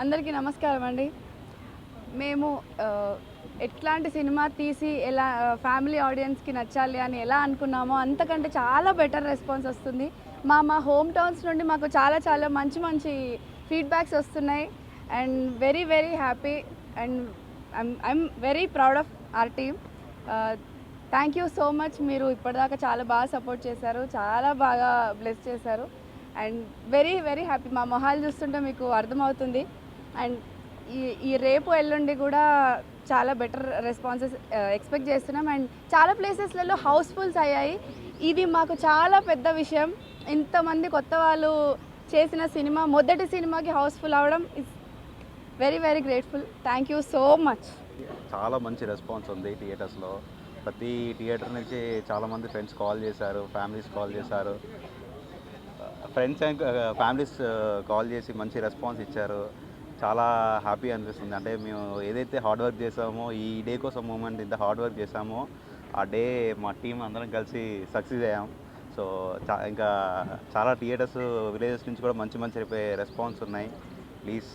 అందరికీ నమస్కారం అండి. మేము ఎట్లాంటి సినిమా తీసి ఎలా ఫ్యామిలీ ఆడియన్స్కి నచ్చాలి అని ఎలా అనుకున్నామో అంతకంటే చాలా బెటర్ రెస్పాన్స్ వస్తుంది. మా హోమ్ టౌన్స్ నుండి మాకు చాలా మంచి ఫీడ్బ్యాక్స్ వస్తున్నాయి. And very happy and I'm very proud of our team. Thank you so much. మీరు ఇప్పటిదాకా చాలా బాగా సపోర్ట్ చేశారు, చాలా బాగా బ్లెస్ చేశారు. And very happy. మా మొహాలు చూస్తుంటే మీకు అర్థమవుతుంది. అండ్ ఈ రేపు ఎల్లుండి కూడా చాలా బెటర్ రెస్పాన్సెస్ ఎక్స్పెక్ట్ చేస్తున్నాం. అండ్ చాలా ప్లేసెస్లలో హౌస్ఫుల్స్ అయ్యాయి. ఇది మాకు చాలా పెద్ద విషయం. ఇంతమంది కొత్త వాళ్ళు చేసిన సినిమా మొదటి సినిమాకి హౌస్ఫుల్ అవ్వడం is very grateful. Thank you so much. చాలా మంచి రెస్పాన్స్ ఉంది థియేటర్స్లో. ప్రతి థియేటర్ నుంచి చాలామంది ఫ్రెండ్స్ కాల్ చేశారు, ఫ్యామిలీస్ కాల్ చేశారు. ఫ్రెండ్స్ అండ్ ఫ్యామిలీస్ కాల్ చేసి మంచి రెస్పాన్స్ ఇచ్చారు. చాలా హ్యాపీ అనిపిస్తుంది. అంటే మేము ఏదైతే హార్డ్ వర్క్ చేసామో, ఈ డే కోసం మూమెంట్ ఇంత హార్డ్ వర్క్ చేసామో, ఆ డే మా టీం అందరం కలిసి సక్సెస్ అయ్యాం. సో ఇంకా చాలా థియేటర్స్ విలేజెస్ నుంచి కూడా మంచి రెస్పాన్స్ ఉన్నాయి. Please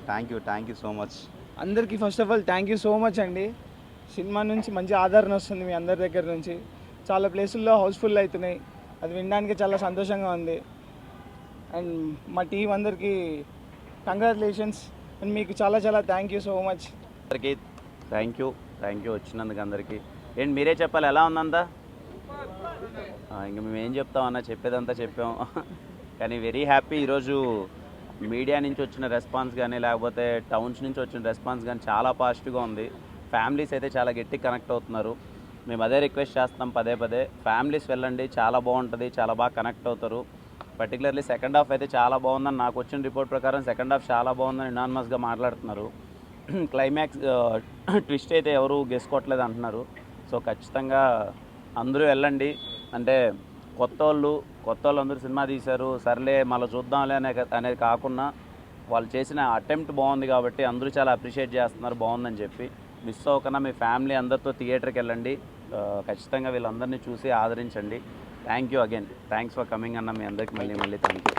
thank you so much. అందరికీ first of all thank you so much అండి. సినిమా నుంచి మంచి ఆదరణ వస్తుంది మీ అందరి దగ్గర నుంచి. చాలా ప్లేసుల్లో హౌస్ఫుల్ అవుతున్నాయి. అది వినడానికి చాలా సంతోషంగా ఉంది. అండ్ మా టీం అందరికీ కంగ్రాచులేషన్స్. అండ్ మీకు చాలా థ్యాంక్ యూ సో మచ్. అందరికీ థ్యాంక్ యూ వచ్చినందుకు అందరికీ. ఏంటి మీరే చెప్పాలి, ఎలా ఉందంతా? ఇంకా మేము ఏం చెప్తామన్నా, చెప్పేదంతా చెప్పాం. కానీ వెరీ హ్యాపీ. ఈరోజు మీడియా నుంచి వచ్చిన రెస్పాన్స్ కానీ, లేకపోతే టౌన్స్ నుంచి వచ్చిన రెస్పాన్స్ కానీ చాలా పాజిటివ్గా ఉంది. ఫ్యామిలీస్ అయితే చాలా గట్టిగా కనెక్ట్ అవుతున్నారు. మేము అదే రిక్వెస్ట్ చేస్తాం పదే ఫ్యామిలీస్ వెళ్ళండి, చాలా బాగుంటుంది, చాలా బాగా కనెక్ట్ అవుతారు. పర్టికులర్లీ సెకండ్ హాఫ్ అయితే చాలా బాగుందని, నాకు వచ్చిన రిపోర్ట్ ప్రకారం సెకండ్ హాఫ్ చాలా బాగుందని యునానిమస్గా మాట్లాడుతున్నారు. క్లైమాక్స్ ట్విస్ట్ అయితే ఎవరు గెస్సుకోవట్లేదు అంటున్నారు. సో ఖచ్చితంగా అందరూ వెళ్ళండి. అంటే కొత్త వాళ్ళు అందరూ సినిమా తీశారు, సర్లే మళ్ళీ చూద్దాంలే అనేది కాకుండా వాళ్ళు చేసిన అటెంప్ట్ బాగుంది కాబట్టి అందరూ చాలా అప్రిషియేట్ చేస్తున్నారు బాగుందని చెప్పి. మిస్ అవ్వకుండా మీ ఫ్యామిలీ అందరితో థియేటర్కి వెళ్ళండి. ఖచ్చితంగా వీళ్ళందరినీ చూసి ఆదరించండి. Thank you again. Thanks for coming అన్న. మీ అందరికి మళ్ళీ థ్యాంక్ యూ.